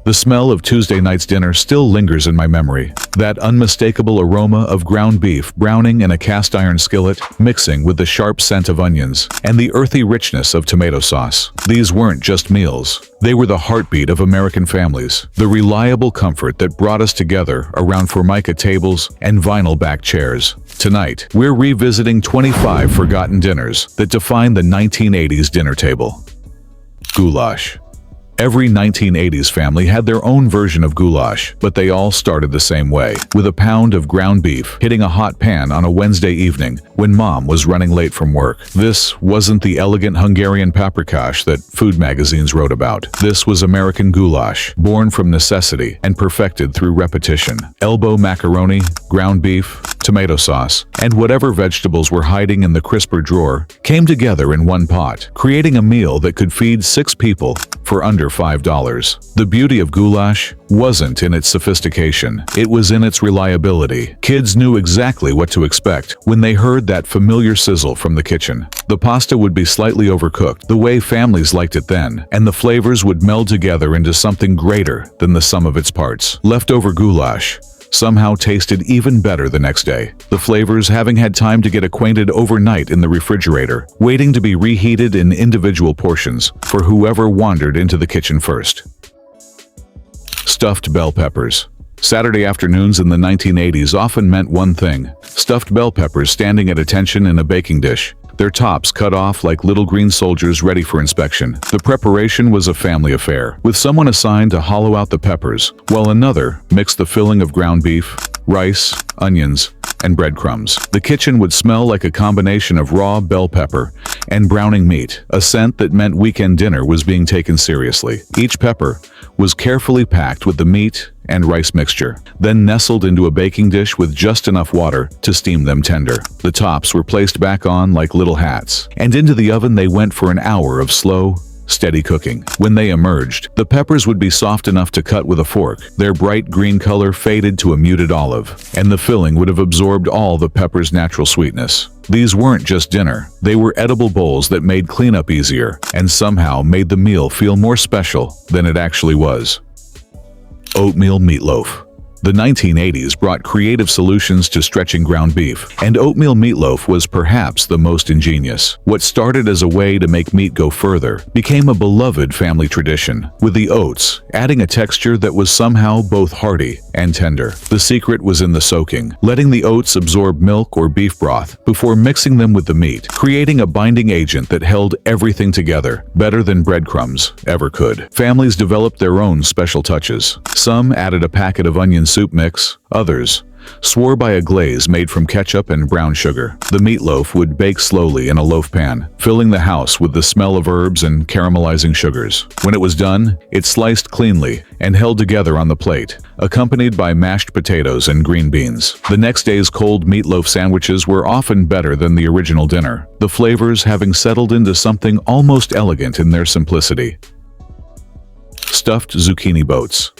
The smell of Tuesday night's dinner still lingers in my memory. That unmistakable aroma of ground beef browning in a cast iron skillet, mixing with the sharp scent of onions and the earthy richness of tomato sauce. These weren't just meals. They were the heartbeat of American families, the reliable comfort that brought us together around Formica tables and vinyl-backed chairs. Tonight, we're revisiting 25 forgotten dinners that define the 1980s dinner table. Goulash. Every 1980s family had their own version of goulash, but they all started the same way, with a pound of ground beef hitting a hot pan on a Wednesday evening when mom was running late from work. This wasn't the elegant Hungarian paprikash that food magazines wrote about. This was American goulash, born from necessity and perfected through repetition. Elbow macaroni, ground beef, tomato sauce, and whatever vegetables were hiding in the crisper drawer came together in one pot, creating a meal that could feed 6 people for under $5. The beauty of goulash wasn't in its sophistication, it was in its reliability. Kids knew exactly what to expect when they heard that familiar sizzle from the kitchen. The pasta would be slightly overcooked, the way families liked it then, and the flavors would meld together into something greater than the sum of its parts. Leftover goulash somehow tasted even better the next day, the flavors having had time to get acquainted overnight in the refrigerator, waiting to be reheated in individual portions for whoever wandered into the kitchen first. Stuffed bell peppers. Saturday afternoons in the 1980s often meant one thing: stuffed bell peppers standing at attention in a baking dish, their tops cut off like little green soldiers ready for inspection. The preparation was a family affair, with someone assigned to hollow out the peppers, while another mixed the filling of ground beef, rice, onions, and breadcrumbs. The kitchen would smell like a combination of raw bell pepper and browning meat, a scent that meant weekend dinner was being taken seriously. Each pepper was carefully packed with the meat and rice mixture, then nestled into a baking dish with just enough water to steam them tender. The tops were placed back on like little hats, and into the oven they went for an hour of slow, steady cooking. When they emerged, the peppers would be soft enough to cut with a fork, their bright green color faded to a muted olive, and the filling would have absorbed all the pepper's natural sweetness. These weren't just dinner, they were edible bowls that made cleanup easier, and somehow made the meal feel more special than it actually was. Oatmeal meatloaf. The 1980s brought creative solutions to stretching ground beef, and oatmeal meatloaf was perhaps the most ingenious. What started as a way to make meat go further became a beloved family tradition, with the oats adding a texture that was somehow both hearty and tender. The secret was in the soaking, letting the oats absorb milk or beef broth before mixing them with the meat, creating a binding agent that held everything together better than breadcrumbs ever could. Families developed their own special touches. Some added a packet of onion soup mix, others swore by a glaze made from ketchup and brown sugar. The meatloaf would bake slowly in a loaf pan, filling the house with the smell of herbs and caramelizing sugars. When it was done, it sliced cleanly and held together on the plate, accompanied by mashed potatoes and green beans. The next day's cold meatloaf sandwiches were often better than the original dinner, the flavors having settled into something almost elegant in their simplicity. Stuffed zucchini boats.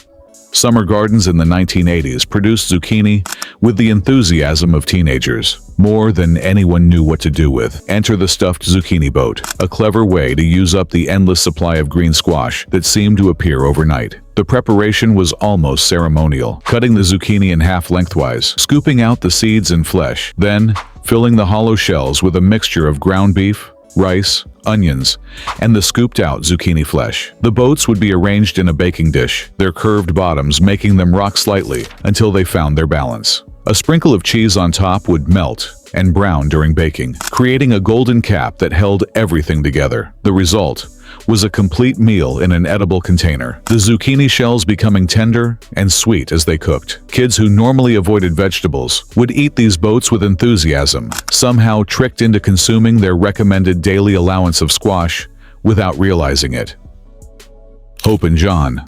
Summer gardens in the 1980s produced zucchini with the enthusiasm of teenagers, more than anyone knew what to do with. Enter the stuffed zucchini boat, a clever way to use up the endless supply of green squash that seemed to appear overnight. The preparation was almost ceremonial, cutting the zucchini in half lengthwise, scooping out the seeds and flesh, then filling the hollow shells with a mixture of ground beef, rice, onions, and the scooped-out zucchini flesh. The boats would be arranged in a baking dish, their curved bottoms making them rock slightly until they found their balance. A sprinkle of cheese on top would melt and brown during baking, creating a golden cap that held everything together. The result was a complete meal in an edible container, the zucchini shells becoming tender and sweet as they cooked. Kids who normally avoided vegetables would eat these boats with enthusiasm, somehow tricked into consuming their recommended daily allowance of squash without realizing it. Hoppin John.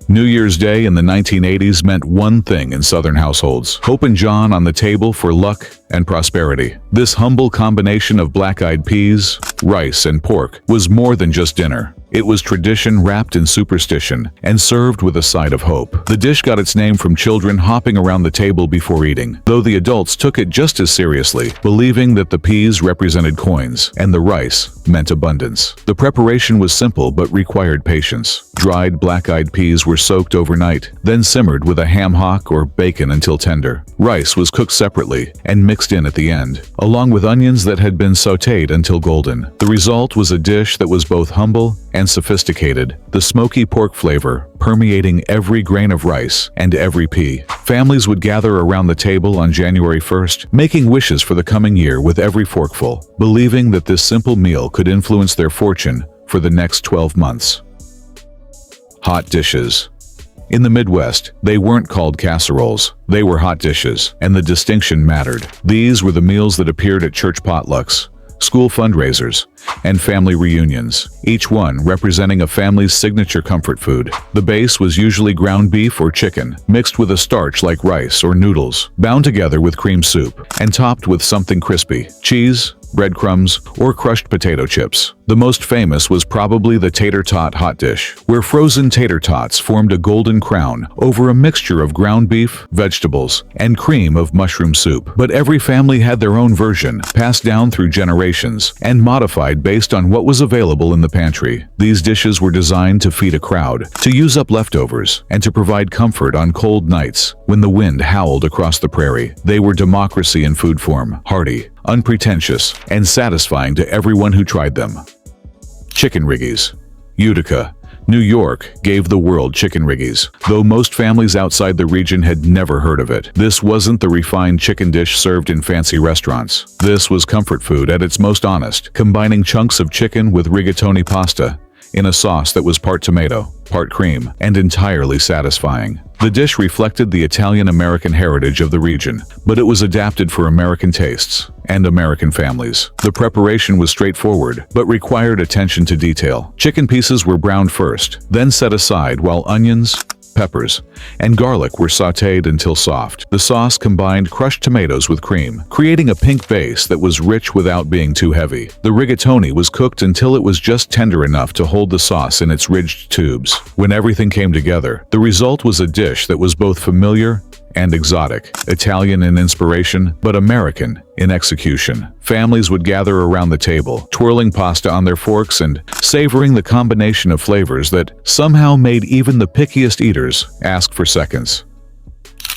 New Year's Day in the 1980s meant one thing in Southern households: Hoppin John on the table for luck and prosperity. This humble combination of black-eyed peas, rice, and pork was more than just dinner. It was tradition wrapped in superstition and served with a side of hope. The dish got its name from children hopping around the table before eating, though the adults took it just as seriously, believing that the peas represented coins and the rice meant abundance. The preparation was simple but required patience. Dried black-eyed peas were soaked overnight, then simmered with a ham hock or bacon until tender. Rice was cooked separately and mixed in at the end, along with onions that had been sautéed until golden. The result was a dish that was both humble and sophisticated, the smoky pork flavor permeating every grain of rice and every pea. Families would gather around the table on January 1st, making wishes for the coming year with every forkful, believing that this simple meal could influence their fortune for the next 12 months. Hot dishes. In the Midwest, they weren't called casseroles. They were hot dishes, and the distinction mattered. These were the meals that appeared at church potlucks, school fundraisers, and family reunions, each one representing a family's signature comfort food. The base was usually ground beef or chicken, mixed with a starch like rice or noodles, bound together with cream soup, and topped with something crispy: cheese, breadcrumbs, or crushed potato chips. The most famous was probably the tater tot hot dish, where frozen tater tots formed a golden crown over a mixture of ground beef, vegetables, and cream of mushroom soup. But every family had their own version, passed down through generations, and modified based on what was available in the pantry. These dishes were designed to feed a crowd, to use up leftovers, and to provide comfort on cold nights when the wind howled across the prairie. They were democracy in food form, hearty, unpretentious, and satisfying to everyone who tried them. Chicken riggies. Utica, New York gave the world chicken riggies, though most families outside the region had never heard of it. This wasn't the refined chicken dish served in fancy restaurants. This was comfort food at its most honest, combining chunks of chicken with rigatoni pasta in a sauce that was part tomato, part cream, and entirely satisfying. The dish reflected the Italian-American heritage of the region, but it was adapted for American tastes and American families. The preparation was straightforward, but required attention to detail. Chicken pieces were browned first, then set aside while onions, peppers, and garlic were sautéed until soft. The sauce combined crushed tomatoes with cream, creating a pink base that was rich without being too heavy. The rigatoni was cooked until it was just tender enough to hold the sauce in its ridged tubes. When everything came together, the result was a dish that was both familiar and exotic, Italian in inspiration, but American in execution. Families would gather around the table, twirling pasta on their forks and savoring the combination of flavors that somehow made even the pickiest eaters ask for seconds.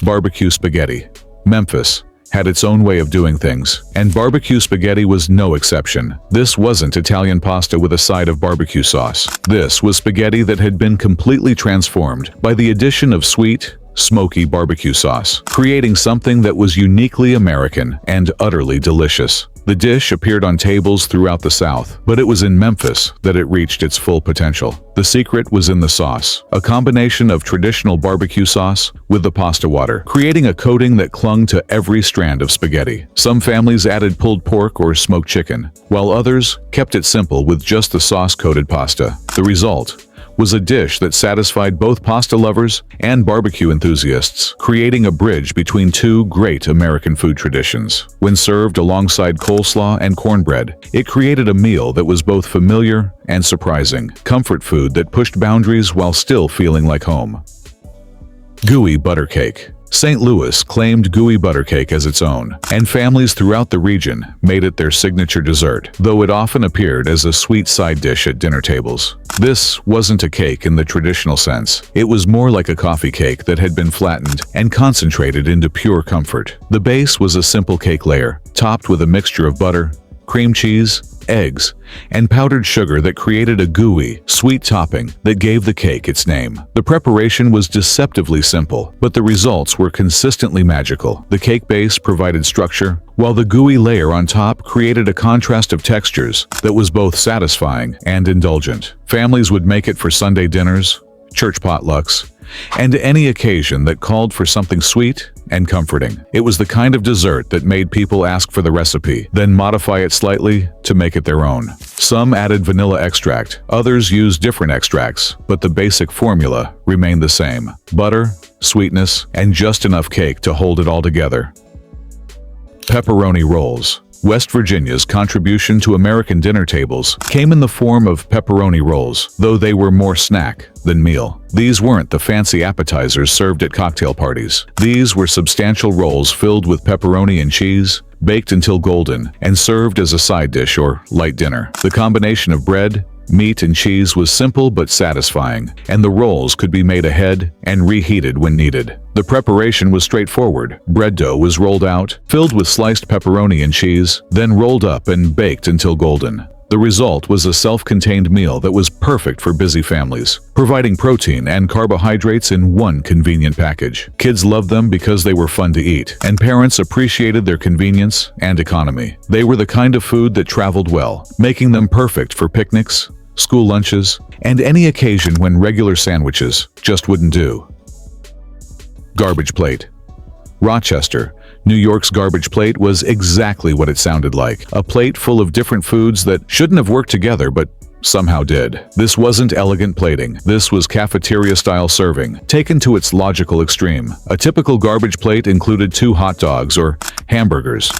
Barbecue spaghetti. Memphis had its own way of doing things, and barbecue spaghetti was no exception. This wasn't Italian pasta with a side of barbecue sauce. This was spaghetti that had been completely transformed by the addition of sweet, smoky barbecue sauce, creating something that was uniquely American and utterly delicious. The dish appeared on tables throughout the South, but it was in Memphis that it reached its full potential. The secret was in the sauce, a combination of traditional barbecue sauce with the pasta water, creating a coating that clung to every strand of spaghetti. Some families added pulled pork or smoked chicken, while others kept it simple with just the sauce-coated pasta. The result was a dish that satisfied both pasta lovers and barbecue enthusiasts, creating a bridge between two great American food traditions. When served alongside coleslaw and cornbread, it created a meal that was both familiar and surprising, comfort food that pushed boundaries while still feeling like home. Gooey butter cake. St. Louis claimed gooey butter cake as its own, and families throughout the region made it their signature dessert, though it often appeared as a sweet side dish at dinner tables. This wasn't a cake in the traditional sense. It was more like a coffee cake that had been flattened and concentrated into pure comfort. The base was a simple cake layer, topped with a mixture of butter, cream cheese, eggs, and powdered sugar that created a gooey, sweet topping that gave the cake its name. The preparation was deceptively simple, but the results were consistently magical. The cake base provided structure, while the gooey layer on top created a contrast of textures that was both satisfying and indulgent. Families would make it for Sunday dinners, church potlucks, and any occasion that called for something sweet and comforting. It was the kind of dessert that made people ask for the recipe, then modify it slightly to make it their own. Some added vanilla extract, others used different extracts, but the basic formula remained the same: butter, sweetness, and just enough cake to hold it all together. Pepperoni rolls. West Virginia's contribution to American dinner tables came in the form of pepperoni rolls, though they were more snack than meal. These weren't the fancy appetizers served at cocktail parties. These were substantial rolls filled with pepperoni and cheese, baked until golden, and served as a side dish or light dinner. The combination of bread, meat, and cheese was simple but satisfying, and the rolls could be made ahead and reheated when needed. The preparation was straightforward. Bread dough was rolled out, filled with sliced pepperoni and cheese, then rolled up and baked until golden. The result was a self-contained meal that was perfect for busy families, providing protein and carbohydrates in one convenient package. Kids loved them because they were fun to eat, and parents appreciated their convenience and economy. They were the kind of food that traveled well, making them perfect for picnics, school lunches, and any occasion when regular sandwiches just wouldn't do. Garbage plate. Rochester, New York's garbage plate was exactly what it sounded like. A plate full of different foods that shouldn't have worked together but somehow did. This wasn't elegant plating. This was cafeteria-style serving, taken to its logical extreme. A typical garbage plate included 2 hot dogs or hamburgers,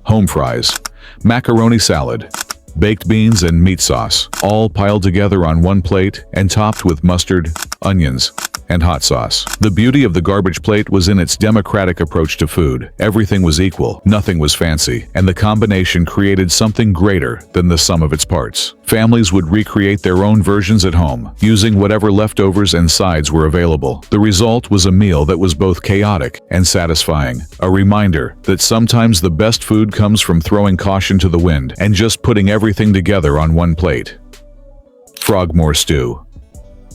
home fries, macaroni salad, baked beans, and meat sauce, all piled together on one plate and topped with mustard, onions, and hot sauce. The beauty of the garbage plate was in its democratic approach to food. Everything was equal, nothing was fancy, and the combination created something greater than the sum of its parts. Families would recreate their own versions at home, using whatever leftovers and sides were available. The result was a meal that was both chaotic and satisfying, a reminder that sometimes the best food comes from throwing caution to the wind and just putting everything together on one plate. Frogmore stew.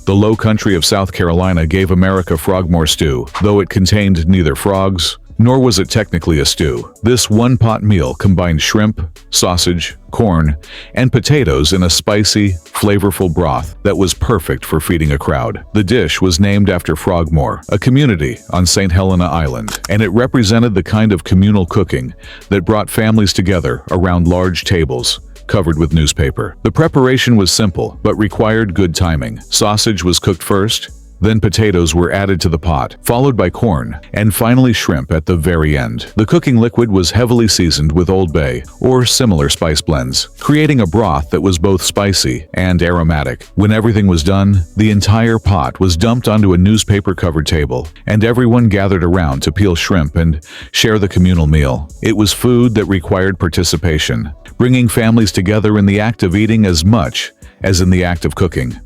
The low country of South Carolina gave America Frogmore stew, though it contained neither frogs, nor was it technically a stew. This one-pot meal combined shrimp, sausage, corn, and potatoes in a spicy, flavorful broth that was perfect for feeding a crowd. The dish was named after Frogmore, a community on St. Helena Island, and it represented the kind of communal cooking that brought families together around large tables, covered with newspaper. The preparation was simple, but required good timing. Sausage was cooked first, then potatoes were added to the pot, followed by corn, and finally shrimp at the very end. The cooking liquid was heavily seasoned with Old Bay or similar spice blends, creating a broth that was both spicy and aromatic. When everything was done, the entire pot was dumped onto a newspaper-covered table, and everyone gathered around to peel shrimp and share the communal meal. It was food that required participation, bringing families together in the act of eating as much as in the act of cooking.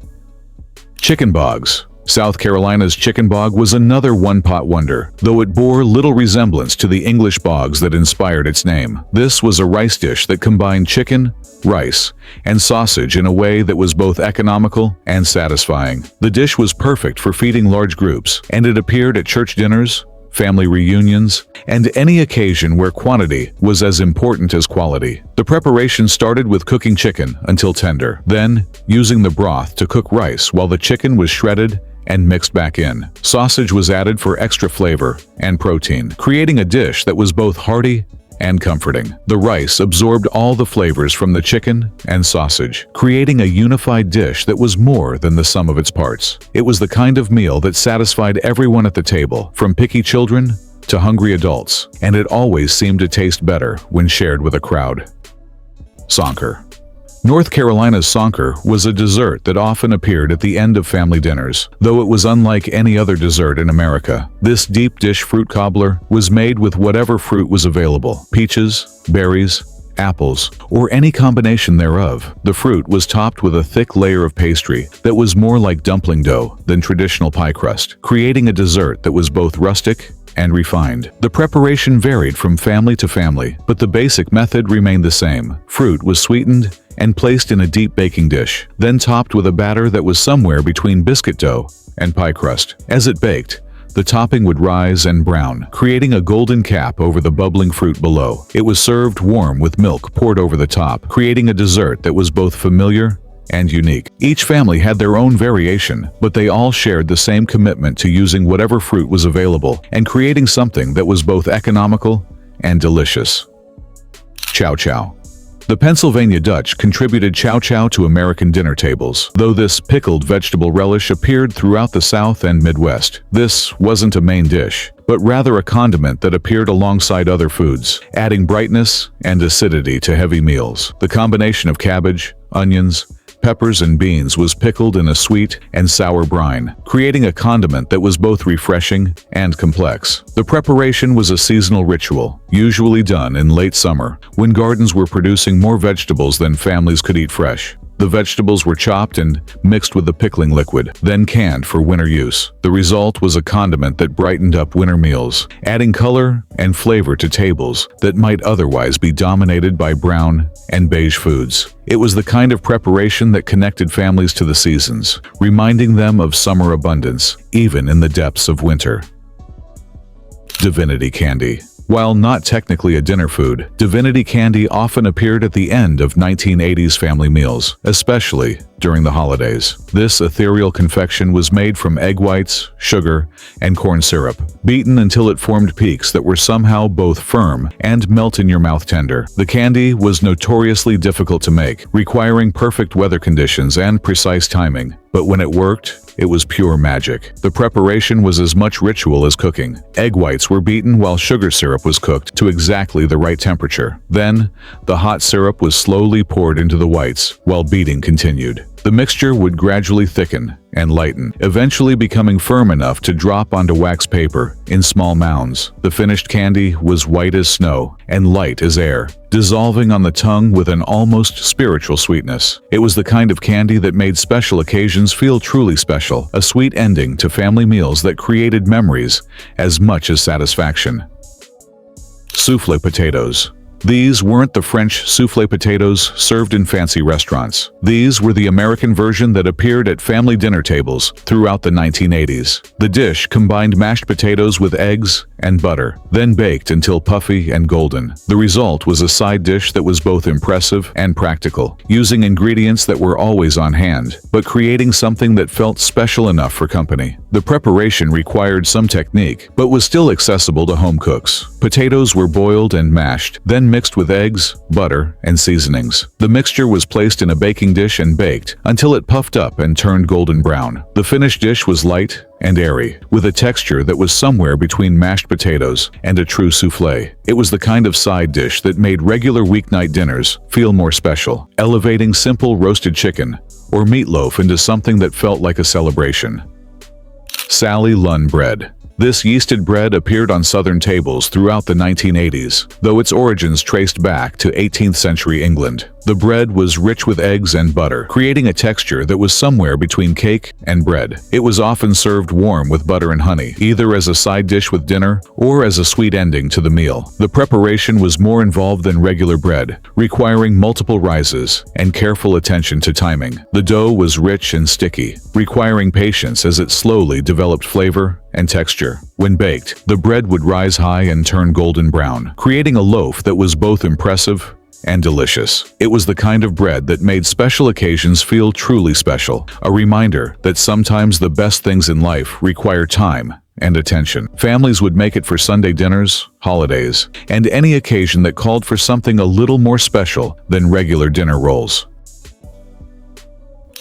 Chicken bogs. South Carolina's chicken bog was another one-pot wonder, though it bore little resemblance to the English bogs that inspired its name. This was a rice dish that combined chicken, rice, and sausage in a way that was both economical and satisfying. The dish was perfect for feeding large groups, and it appeared at church dinners, family reunions, and any occasion where quantity was as important as quality. The preparation started with cooking chicken until tender, then using the broth to cook rice while the chicken was shredded and mixed back in. Sausage was added for extra flavor and protein, creating a dish that was both hearty and comforting. The rice absorbed all the flavors from the chicken and sausage, creating a unified dish that was more than the sum of its parts. It was the kind of meal that satisfied everyone at the table, from picky children to hungry adults, and it always seemed to taste better when shared with a crowd. Sonker. North Carolina's Sonker was a dessert that often appeared at the end of family dinners, though it was unlike any other dessert in America. This deep dish fruit cobbler was made with whatever fruit was available: peaches, berries, apples, or any combination thereof. The fruit was topped with a thick layer of pastry that was more like dumpling dough than traditional pie crust, creating a dessert that was both rustic and refined. The preparation varied from family to family, but the basic method remained the same. Fruit was sweetened and placed in a deep baking dish, then topped with a batter that was somewhere between biscuit dough and pie crust. As it baked, the topping would rise and brown, creating a golden cap over the bubbling fruit below. It was served warm with milk poured over the top, creating a dessert that was both familiar and unique. Each family had their own variation, but they all shared the same commitment to using whatever fruit was available and creating something that was both economical and delicious. Chow. The Pennsylvania Dutch contributed chow to American dinner tables, though this pickled vegetable relish appeared throughout the South and Midwest. This wasn't a main dish, but rather a condiment that appeared alongside other foods, adding brightness and acidity to heavy meals. The combination of cabbage, onions, peppers, and beans was pickled in a sweet and sour brine, creating a condiment that was both refreshing and complex. The preparation was a seasonal ritual, usually done in late summer, when gardens were producing more vegetables than families could eat fresh. The vegetables were chopped and mixed with the pickling liquid, then canned for winter use. The result was a condiment that brightened up winter meals, adding color and flavor to tables that might otherwise be dominated by brown and beige foods. It was the kind of preparation that connected families to the seasons, reminding them of summer abundance, even in the depths of winter. Divinity candy. While not technically a dinner food, Divinity candy often appeared at the end of 1980s family meals, especially during the holidays. This ethereal confection was made from egg whites, sugar, and corn syrup, beaten until it formed peaks that were somehow both firm and melt-in-your-mouth tender. The candy was notoriously difficult to make, requiring perfect weather conditions and precise timing. But when it worked, it was pure magic. The preparation was as much ritual as cooking. Egg whites were beaten while sugar syrup was cooked to exactly the right temperature. Then, the hot syrup was slowly poured into the whites while beating continued. The mixture would gradually thicken and lighten, eventually becoming firm enough to drop onto wax paper in small mounds. The finished candy was white as snow and light as air, dissolving on the tongue with an almost spiritual sweetness. It was the kind of candy that made special occasions feel truly special, a sweet ending to family meals that created memories as much as satisfaction. Souffle potatoes. These weren't the French souffle potatoes served in fancy restaurants. These were the American version that appeared at family dinner tables throughout the 1980s. The dish combined mashed potatoes with eggs and butter, then baked until puffy and golden. The result was a side dish that was both impressive and practical, using ingredients that were always on hand, but creating something that felt special enough for company. The preparation required some technique, but was still accessible to home cooks. Potatoes were boiled and mashed, then mixed with eggs, butter, and seasonings. The mixture was placed in a baking dish and baked until it puffed up and turned golden brown. The finished dish was light and airy, with a texture that was somewhere between mashed potatoes and a true souffle. It was the kind of side dish that made regular weeknight dinners feel more special, elevating simple roasted chicken or meatloaf into something that felt like a celebration. Sally Lunn bread. This yeasted bread appeared on southern tables throughout the 1980s, though its origins traced back to 18th century England. The bread was rich with eggs and butter, creating a texture that was somewhere between cake and bread. It was often served warm with butter and honey, either as a side dish with dinner or as a sweet ending to the meal. The preparation was more involved than regular bread, requiring multiple rises and careful attention to timing. The dough was rich and sticky, requiring patience as it slowly developed flavor and texture. When baked, the bread would rise high and turn golden brown, creating a loaf that was both impressive and delicious. It was the kind of bread that made special occasions feel truly special, a reminder that sometimes the best things in life require time and attention. Families would make it for Sunday dinners, holidays, and any occasion that called for something a little more special than regular dinner rolls.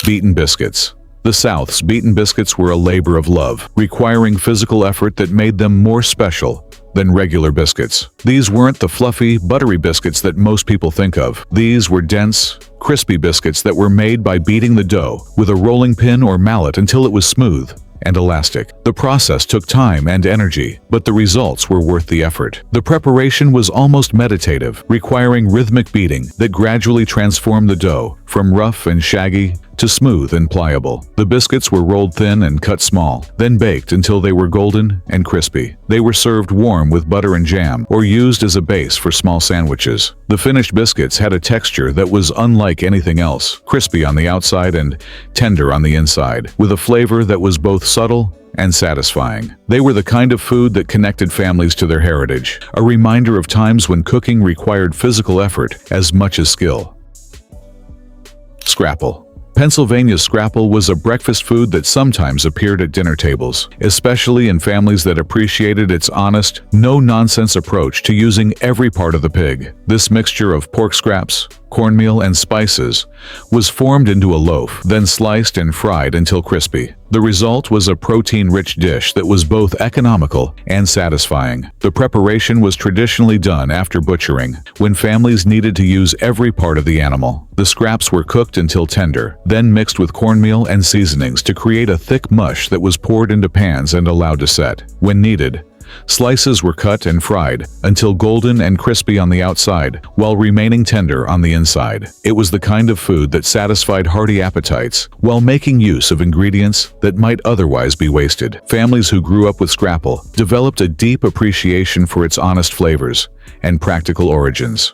Beaten biscuits. The South's beaten biscuits were a labor of love, requiring physical effort that made them more special than regular biscuits. These weren't the fluffy, buttery biscuits that most people think of. These were dense, crispy biscuits that were made by beating the dough with a rolling pin or mallet until it was smooth and elastic. The process took time and energy, but the results were worth the effort. The preparation was almost meditative, requiring rhythmic beating that gradually transformed the dough from rough and shaggy to smooth and pliable. The biscuits were rolled thin and cut small, then baked until they were golden and crispy. They were served warm with butter and jam, or used as a base for small sandwiches. The finished biscuits had a texture that was unlike anything else, crispy on the outside and tender on the inside, with a flavor that was both subtle and satisfying. They were the kind of food that connected families to their heritage, a reminder of times when cooking required physical effort as much as skill. Scrapple. Pennsylvania's scrapple was a breakfast food that sometimes appeared at dinner tables, especially in families that appreciated its honest, no-nonsense approach to using every part of the pig. This mixture of pork scraps, cornmeal, and spices, was formed into a loaf, then sliced and fried until crispy. The result was a protein-rich dish that was both economical and satisfying. The preparation was traditionally done after butchering, when families needed to use every part of the animal. The scraps were cooked until tender, then mixed with cornmeal and seasonings to create a thick mush that was poured into pans and allowed to set. When needed, slices were cut and fried until golden and crispy on the outside, while remaining tender on the inside. It was the kind of food that satisfied hearty appetites while making use of ingredients that might otherwise be wasted. Families who grew up with Scrapple developed a deep appreciation for its honest flavors and practical origins.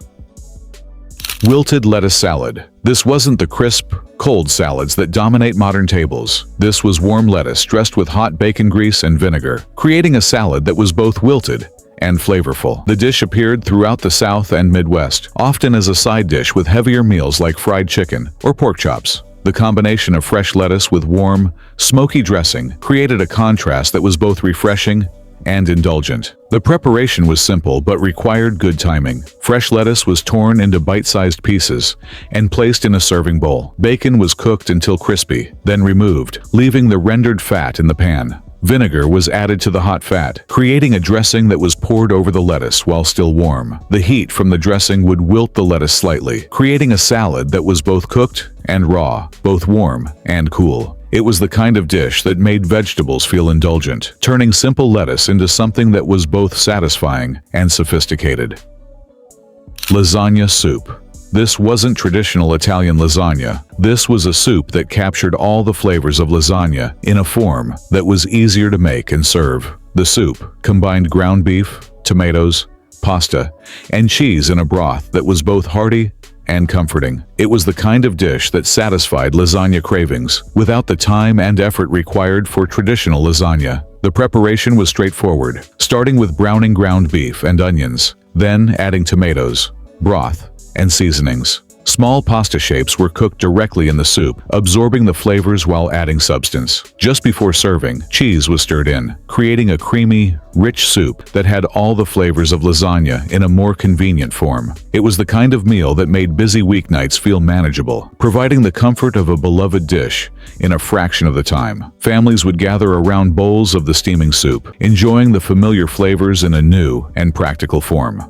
Wilted lettuce salad. This wasn't the crisp, cold salads that dominate modern tables. This was warm lettuce dressed with hot bacon grease and vinegar, creating a salad that was both wilted and flavorful. The dish appeared throughout the South and Midwest, often as a side dish with heavier meals like fried chicken or pork chops. The combination of fresh lettuce with warm, smoky dressing created a contrast that was both refreshing and indulgent. The preparation was simple but required good timing. Fresh lettuce was torn into bite-sized pieces and placed in a serving bowl. Bacon was cooked until crispy, then removed, leaving the rendered fat in the pan. Vinegar was added to the hot fat, creating a dressing that was poured over the lettuce while still warm. The heat from the dressing would wilt the lettuce slightly, creating a salad that was both cooked and raw, both warm and cool. It was the kind of dish that made vegetables feel indulgent, turning simple lettuce into something that was both satisfying and sophisticated. Lasagna soup. This wasn't traditional Italian lasagna. This was a soup that captured all the flavors of lasagna in a form that was easier to make and serve. The soup combined ground beef, tomatoes, pasta, and cheese in a broth that was both hearty and comforting. It was the kind of dish that satisfied lasagna cravings without the time and effort required for traditional lasagna. The preparation was straightforward, starting with browning ground beef and onions, then adding tomatoes, broth, and seasonings. Small pasta shapes were cooked directly in the soup, absorbing the flavors while adding substance. Just before serving, cheese was stirred in, creating a creamy, rich soup that had all the flavors of lasagna in a more convenient form. It was the kind of meal that made busy weeknights feel manageable, providing the comfort of a beloved dish in a fraction of the time. Families would gather around bowls of the steaming soup, enjoying the familiar flavors in a new and practical form.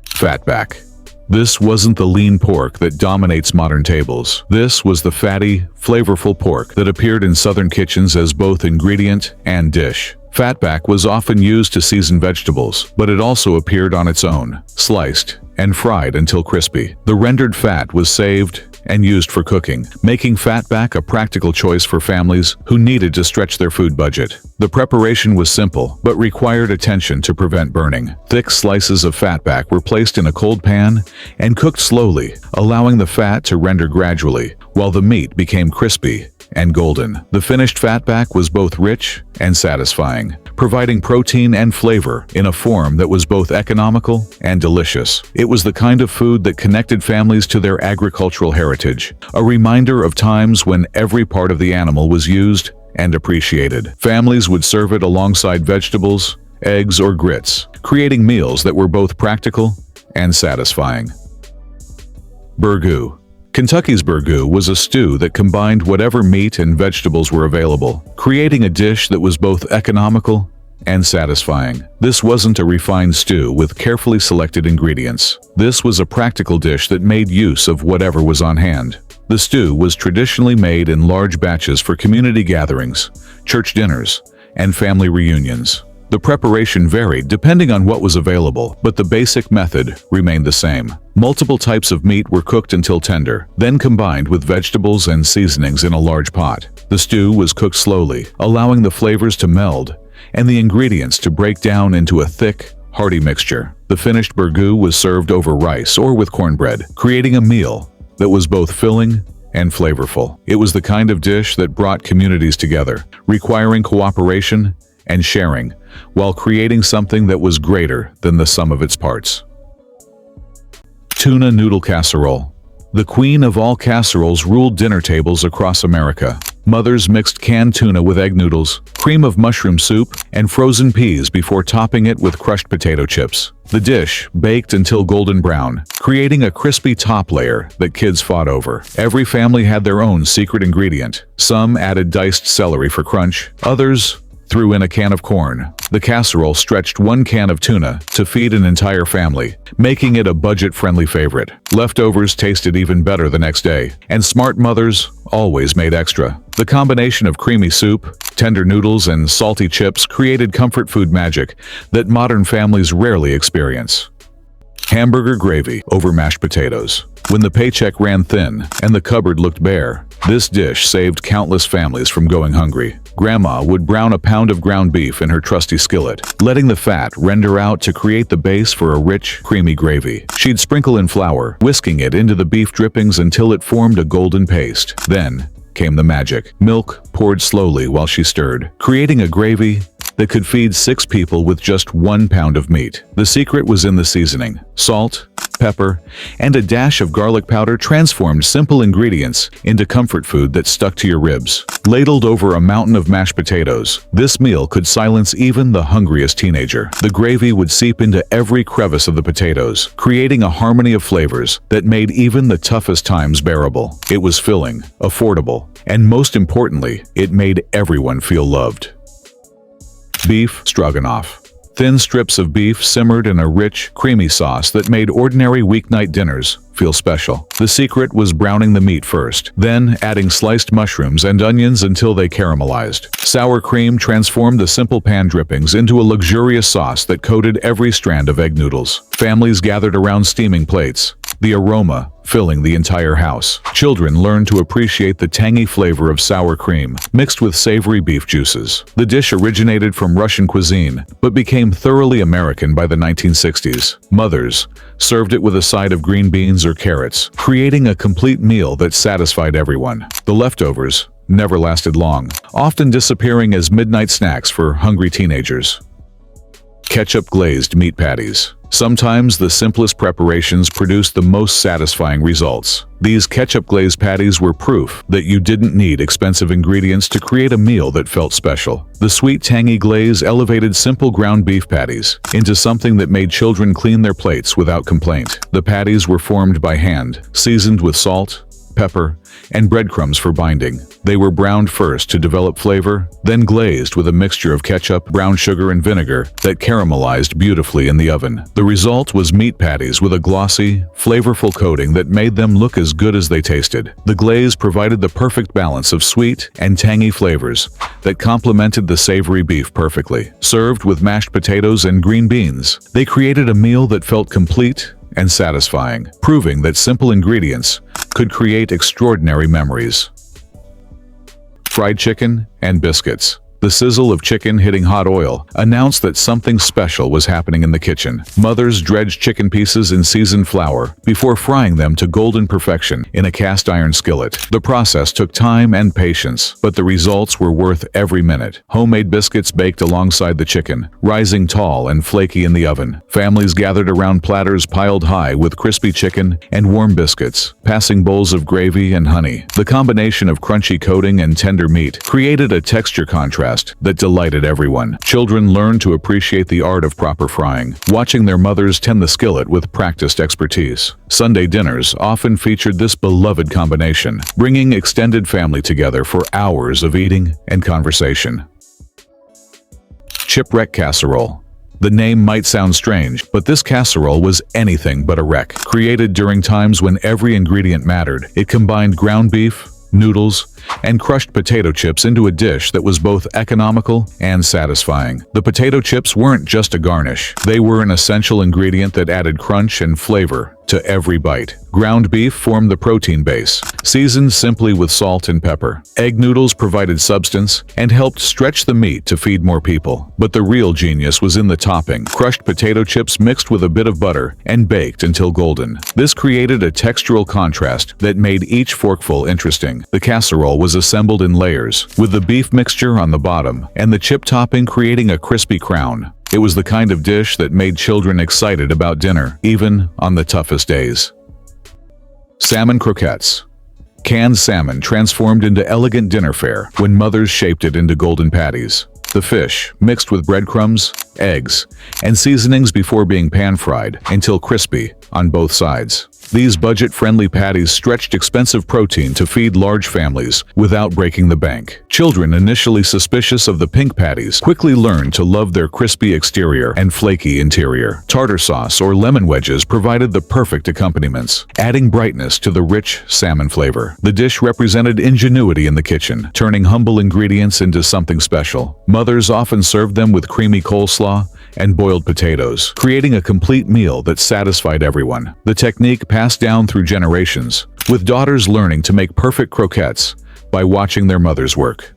Fatback. This wasn't the lean pork that dominates modern tables. This was the fatty, flavorful pork that appeared in southern kitchens as both ingredient and dish. Fatback was often used to season vegetables, but it also appeared on its own, sliced and fried until crispy. The rendered fat was saved and used for cooking, making fatback a practical choice for families who needed to stretch their food budget. The preparation was simple, but required attention to prevent burning. Thick slices of fatback were placed in a cold pan and cooked slowly, allowing the fat to render gradually, while the meat became crispy and golden. The finished fatback was both rich and satisfying, providing protein and flavor in a form that was both economical and delicious. It was the kind of food that connected families to their agricultural heritage, a reminder of times when every part of the animal was used and appreciated. Families would serve it alongside vegetables, eggs, or grits, creating meals that were both practical and satisfying. Burgoo. Kentucky's burgoo was a stew that combined whatever meat and vegetables were available, creating a dish that was both economical and satisfying. This wasn't a refined stew with carefully selected ingredients. This was a practical dish that made use of whatever was on hand. The stew was traditionally made in large batches for community gatherings, church dinners, and family reunions. The preparation varied depending on what was available, but the basic method remained the same. Multiple types of meat were cooked until tender, then combined with vegetables and seasonings in a large pot. The stew was cooked slowly, allowing the flavors to meld and the ingredients to break down into a thick, hearty mixture. The finished burgoo was served over rice or with cornbread, creating a meal that was both filling and flavorful. It was the kind of dish that brought communities together, requiring cooperation and sharing, while creating something that was greater than the sum of its parts. Tuna noodle casserole. The queen of all casseroles ruled dinner tables across America. Mothers mixed canned tuna with egg noodles, cream of mushroom soup, and frozen peas before topping it with crushed potato chips. The dish baked until golden brown, creating a crispy top layer that kids fought over. Every family had their own secret ingredient. Some added diced celery for crunch, others threw in a can of corn. The casserole stretched one can of tuna to feed an entire family, making it a budget-friendly favorite. Leftovers tasted even better the next day, and smart mothers always made extra. The combination of creamy soup, tender noodles, and salty chips created comfort food magic that modern families rarely experience. Hamburger gravy over mashed potatoes. When the paycheck ran thin and the cupboard looked bare, this dish saved countless families from going hungry. Grandma would brown a pound of ground beef in her trusty skillet, letting the fat render out to create the base for a rich, creamy gravy. She'd sprinkle in flour, whisking it into the beef drippings until it formed a golden paste. Then came the magic. Milk poured slowly while she stirred, creating a gravy that could feed 6 people with just 1 pound of meat. The secret was in the seasoning. Salt, pepper, and a dash of garlic powder transformed simple ingredients into comfort food that stuck to your ribs. Ladled over a mountain of mashed potatoes, this meal could silence even the hungriest teenager. The gravy would seep into every crevice of the potatoes, creating a harmony of flavors that made even the toughest times bearable. It was filling, affordable, and most importantly, it made everyone feel loved. Beef stroganoff. Thin strips of beef simmered in a rich, creamy sauce that made ordinary weeknight dinners feel special. The secret was browning the meat first, then adding sliced mushrooms and onions until they caramelized. Sour cream transformed the simple pan drippings into a luxurious sauce that coated every strand of egg noodles. Families gathered around steaming plates, the aroma filling the entire house. Children learned to appreciate the tangy flavor of sour cream, mixed with savory beef juices. The dish originated from Russian cuisine, but became thoroughly American by the 1960s. Mothers served it with a side of green beans or carrots, creating a complete meal that satisfied everyone. The leftovers never lasted long, often disappearing as midnight snacks for hungry teenagers. Ketchup-glazed meat patties. Sometimes the simplest preparations produce the most satisfying results. These ketchup-glazed patties were proof that you didn't need expensive ingredients to create a meal that felt special. The sweet, tangy glaze elevated simple ground beef patties into something that made children clean their plates without complaint. The patties were formed by hand, seasoned with salt, pepper, and breadcrumbs for binding. They were browned first to develop flavor, then glazed with a mixture of ketchup, brown sugar, and vinegar that caramelized beautifully in the oven. The result was meat patties with a glossy, flavorful coating that made them look as good as they tasted. The glaze provided the perfect balance of sweet and tangy flavors that complemented the savory beef perfectly. Served with mashed potatoes and green beans, they created a meal that felt complete and satisfying, proving that simple ingredients could create extraordinary memories. Fried chicken and biscuits. The sizzle of chicken hitting hot oil announced that something special was happening in the kitchen. Mothers dredged chicken pieces in seasoned flour before frying them to golden perfection in a cast iron skillet. The process took time and patience, but the results were worth every minute. Homemade biscuits baked alongside the chicken, rising tall and flaky in the oven. Families gathered around platters piled high with crispy chicken and warm biscuits, passing bowls of gravy and honey. The combination of crunchy coating and tender meat created a texture contrast that delighted everyone. Children learned to appreciate the art of proper frying, watching their mothers tend the skillet with practiced expertise. Sunday dinners often featured this beloved combination, bringing extended family together for hours of eating and conversation. Chipwreck casserole. The name might sound strange, but this casserole was anything but a wreck. Created during times when every ingredient mattered, it combined ground beef, noodles, and crushed potato chips into a dish that was both economical and satisfying. The potato chips weren't just a garnish. They were an essential ingredient that added crunch and flavor to every bite. Ground beef formed the protein base, seasoned simply with salt and pepper. Egg noodles provided substance and helped stretch the meat to feed more people. But the real genius was in the topping. Crushed potato chips mixed with a bit of butter and baked until golden. This created a textural contrast that made each forkful interesting. The casserole was assembled in layers, with the beef mixture on the bottom and the chip topping creating a crispy crown. It was the kind of dish that made children excited about dinner, even on the toughest days. Salmon croquettes. Canned salmon transformed into elegant dinner fare when mothers shaped it into golden patties. The fish, mixed with breadcrumbs, eggs, and seasonings before being pan-fried until crispy on both sides. These budget-friendly patties stretched expensive protein to feed large families without breaking the bank. Children initially suspicious of the pink patties quickly learned to love their crispy exterior and flaky interior. Tartar sauce or lemon wedges provided the perfect accompaniments, adding brightness to the rich salmon flavor. The dish represented ingenuity in the kitchen, turning humble ingredients into something special. Mothers often served them with creamy coleslaw and boiled potatoes, creating a complete meal that satisfied everyone. The technique passed down through generations, with daughters learning to make perfect croquettes by watching their mothers work.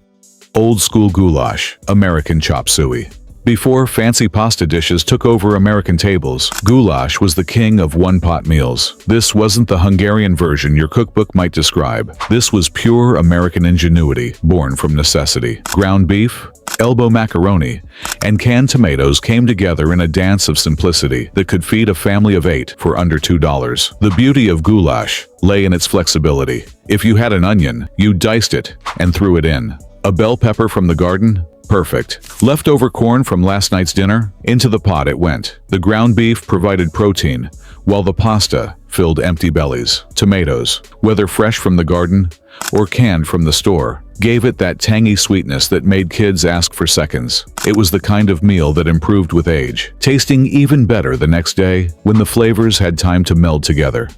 Old school goulash, American chop suey. Before fancy pasta dishes took over American tables, goulash was the king of one-pot meals. This wasn't the Hungarian version your cookbook might describe. This was pure American ingenuity, born from necessity. Ground beef, elbow macaroni, and canned tomatoes came together in a dance of simplicity that could feed a family of 8 for under $2. The beauty of goulash lay in its flexibility. If you had an onion, you diced it and threw it in. A bell pepper from the garden? Perfect. Leftover corn from last night's dinner? Into the pot it went. The ground beef provided protein, while the pasta filled empty bellies. Tomatoes, whether fresh from the garden or canned from the store, gave it that tangy sweetness that made kids ask for seconds. It was the kind of meal that improved with age, tasting even better the next day when the flavors had time to meld together.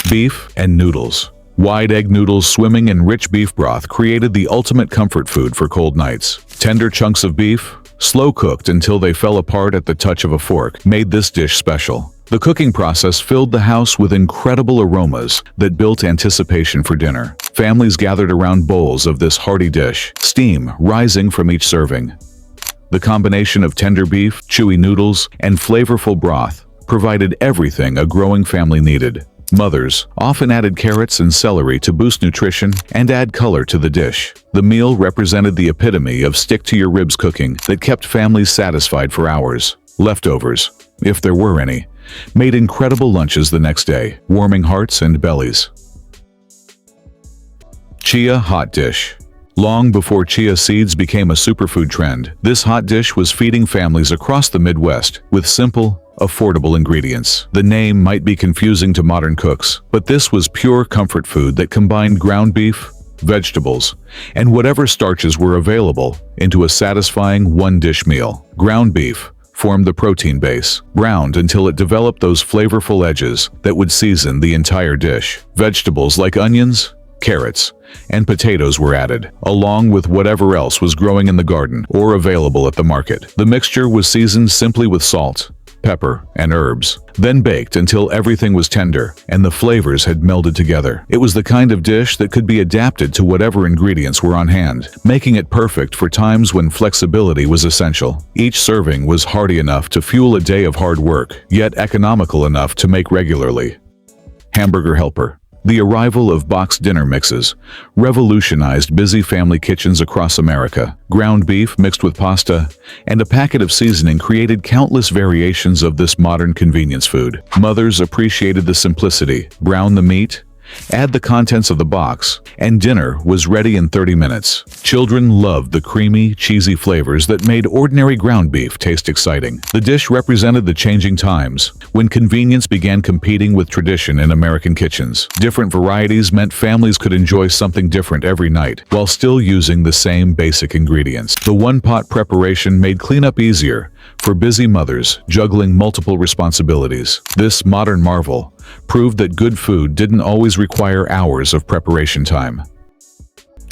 Beef and noodles. Wide egg noodles swimming in rich beef broth created the ultimate comfort food for cold nights. Tender chunks of beef, slow cooked until they fell apart at the touch of a fork, made this dish special. The cooking process filled the house with incredible aromas that built anticipation for dinner. Families gathered around bowls of this hearty dish, steam rising from each serving. The combination of tender beef, chewy noodles, and flavorful broth provided everything a growing family needed. Mothers often added carrots and celery to boost nutrition and add color to the dish. The meal represented the epitome of stick-to-your-ribs cooking that kept families satisfied for hours. Leftovers, if there were any, made incredible lunches the next day, warming hearts and bellies. Chia hot dish. Long before chia seeds became a superfood trend, this hot dish was feeding families across the Midwest with simple, affordable ingredients. The name might be confusing to modern cooks, but this was pure comfort food that combined ground beef, vegetables, and whatever starches were available into a satisfying one-dish meal. Ground beef formed the protein base, browned until it developed those flavorful edges that would season the entire dish. Vegetables like onions, carrots, and potatoes were added, along with whatever else was growing in the garden or available at the market. The mixture was seasoned simply with salt, pepper, and herbs, then baked until everything was tender and the flavors had melded together. It was the kind of dish that could be adapted to whatever ingredients were on hand, making it perfect for times when flexibility was essential. Each serving was hearty enough to fuel a day of hard work, yet economical enough to make regularly. Hamburger Helper. The arrival of boxed dinner mixes revolutionized busy family kitchens across America. Ground beef mixed with pasta and a packet of seasoning created countless variations of this modern convenience food. Mothers appreciated the simplicity. Brown the meat, add the contents of the box, and dinner was ready in 30 minutes. Children loved the creamy, cheesy flavors that made ordinary ground beef taste exciting. The dish represented the changing times, when convenience began competing with tradition in American kitchens. Different varieties meant families could enjoy something different every night, while still using the same basic ingredients. The one-pot preparation made cleanup easier for busy mothers juggling multiple responsibilities. This modern marvel proved that good food didn't always require hours of preparation time.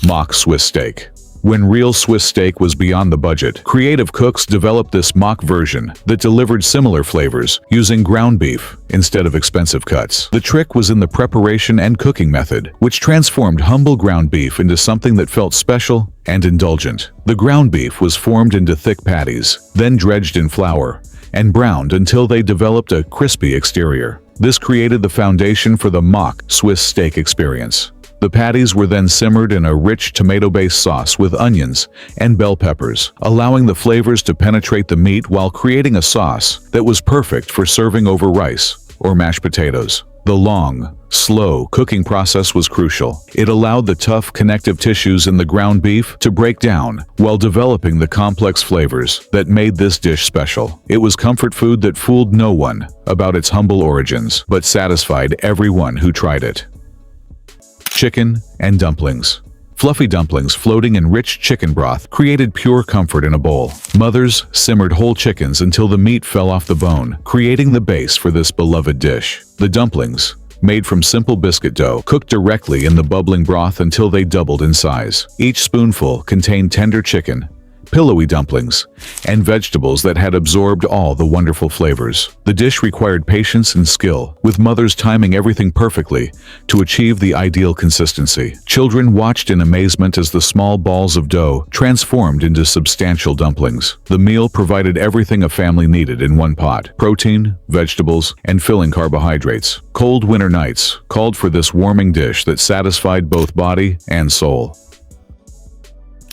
Mock Swiss steak. When real Swiss steak was beyond the budget, creative cooks developed this mock version that delivered similar flavors using ground beef instead of expensive cuts. The trick was in the preparation and cooking method, which transformed humble ground beef into something that felt special and indulgent. The ground beef was formed into thick patties, then dredged in flour and browned until they developed a crispy exterior. This created the foundation for the mock Swiss steak experience. The patties were then simmered in a rich tomato-based sauce with onions and bell peppers, allowing the flavors to penetrate the meat while creating a sauce that was perfect for serving over rice or mashed potatoes. The long, Slow cooking process was crucial. It allowed the tough connective tissues in the ground beef to break down while developing the complex flavors that made this dish special. It was comfort food that fooled no one about its humble origins, but satisfied everyone who tried it. Chicken and dumplings. Fluffy dumplings floating in rich chicken broth created pure comfort in a bowl. Mothers simmered whole chickens until the meat fell off the bone, creating the base for this beloved dish. The dumplings, made from simple biscuit dough, cooked directly in the bubbling broth until they doubled in size. Each spoonful contained tender chicken, pillowy dumplings, and vegetables that had absorbed all the wonderful flavors. The dish required patience and skill, with mothers timing everything perfectly to achieve the ideal consistency. Children watched in amazement as the small balls of dough transformed into substantial dumplings. The meal provided everything a family needed in one pot: protein, vegetables, and filling carbohydrates. Cold winter nights called for this warming dish that satisfied both body and soul.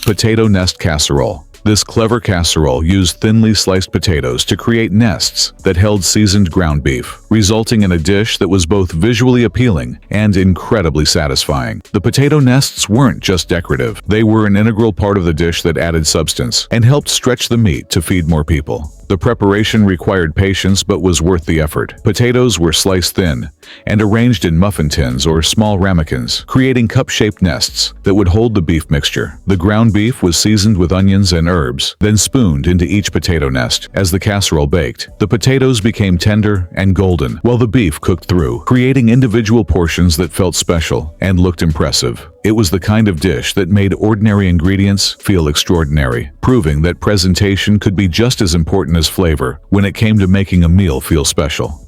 Potato nest casserole. This clever casserole used thinly sliced potatoes to create nests that held seasoned ground beef, resulting in a dish that was both visually appealing and incredibly satisfying. The potato nests weren't just decorative. They were an integral part of the dish that added substance and helped stretch the meat to feed more people. The preparation required patience but was worth the effort. Potatoes were sliced thin and arranged in muffin tins or small ramekins, creating cup-shaped nests that would hold the beef mixture. The ground beef was seasoned with onions and herbs, then spooned into each potato nest. As the casserole baked, the potatoes became tender and golden, while the beef cooked through, creating individual portions that felt special and looked impressive. It was the kind of dish that made ordinary ingredients feel extraordinary, proving that presentation could be just as important as flavor when it came to making a meal feel special.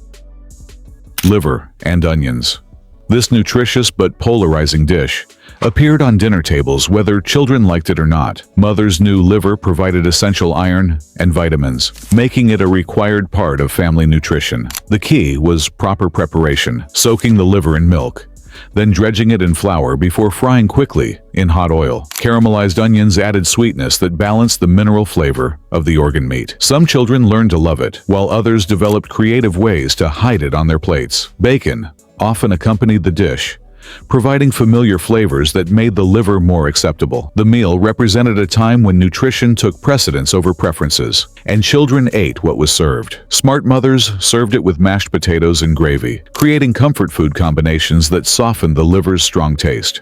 Liver and onions. This nutritious but polarizing dish appeared on dinner tables whether children liked it or not. Mothers knew liver provided essential iron and vitamins, making it a required part of family nutrition. The key was proper preparation, soaking the liver in milk, then dredging it in flour before frying quickly in hot oil. Caramelized onions added sweetness that balanced the mineral flavor of the organ meat. Some children learned to love it, while others developed creative ways to hide it on their plates. Bacon often accompanied the dish, providing familiar flavors that made the liver more acceptable. The meal represented a time when nutrition took precedence over preferences, and children ate what was served. Smart mothers served it with mashed potatoes and gravy, creating comfort food combinations that softened the liver's strong taste.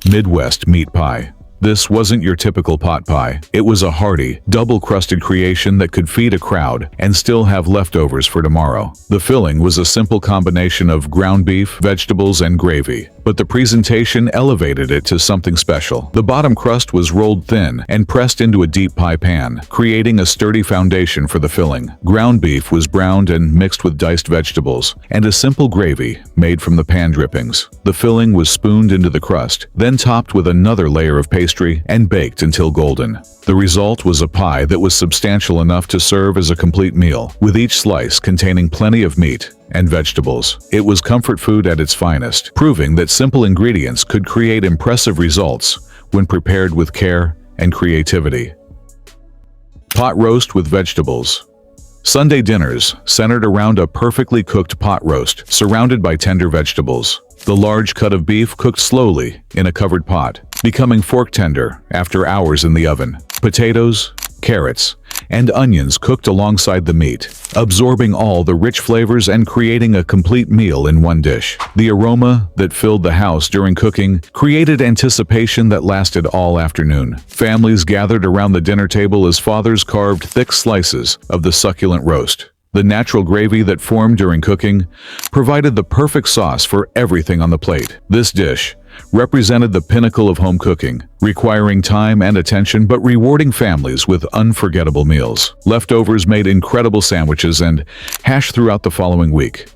Midwest meat pie. This wasn't your typical pot pie. It was a hearty, double-crusted creation that could feed a crowd and still have leftovers for tomorrow. The filling was a simple combination of ground beef, vegetables, and gravy, but the presentation elevated it to something special. The bottom crust was rolled thin and pressed into a deep pie pan, creating a sturdy foundation for the filling. Ground beef was browned and mixed with diced vegetables, and a simple gravy made from the pan drippings. The filling was spooned into the crust, then topped with another layer of pastry and baked until golden. The result was a pie that was substantial enough to serve as a complete meal, with each slice containing plenty of meat and vegetables. It was comfort food at its finest, proving that simple ingredients could create impressive results when prepared with care and creativity. Pot roast with vegetables. Sunday dinners centered around a perfectly cooked pot roast surrounded by tender vegetables. The large cut of beef cooked slowly in a covered pot, becoming fork tender after hours in the oven. Potatoes, carrots, and onions cooked alongside the meat, absorbing all the rich flavors and creating a complete meal in one dish. The aroma that filled the house during cooking created anticipation that lasted all afternoon. Families gathered around the dinner table as fathers carved thick slices of the succulent roast. The natural gravy that formed during cooking provided the perfect sauce for everything on the plate. This dish represented the pinnacle of home cooking, requiring time and attention but rewarding families with unforgettable meals. Leftovers made incredible sandwiches and hash throughout the following week,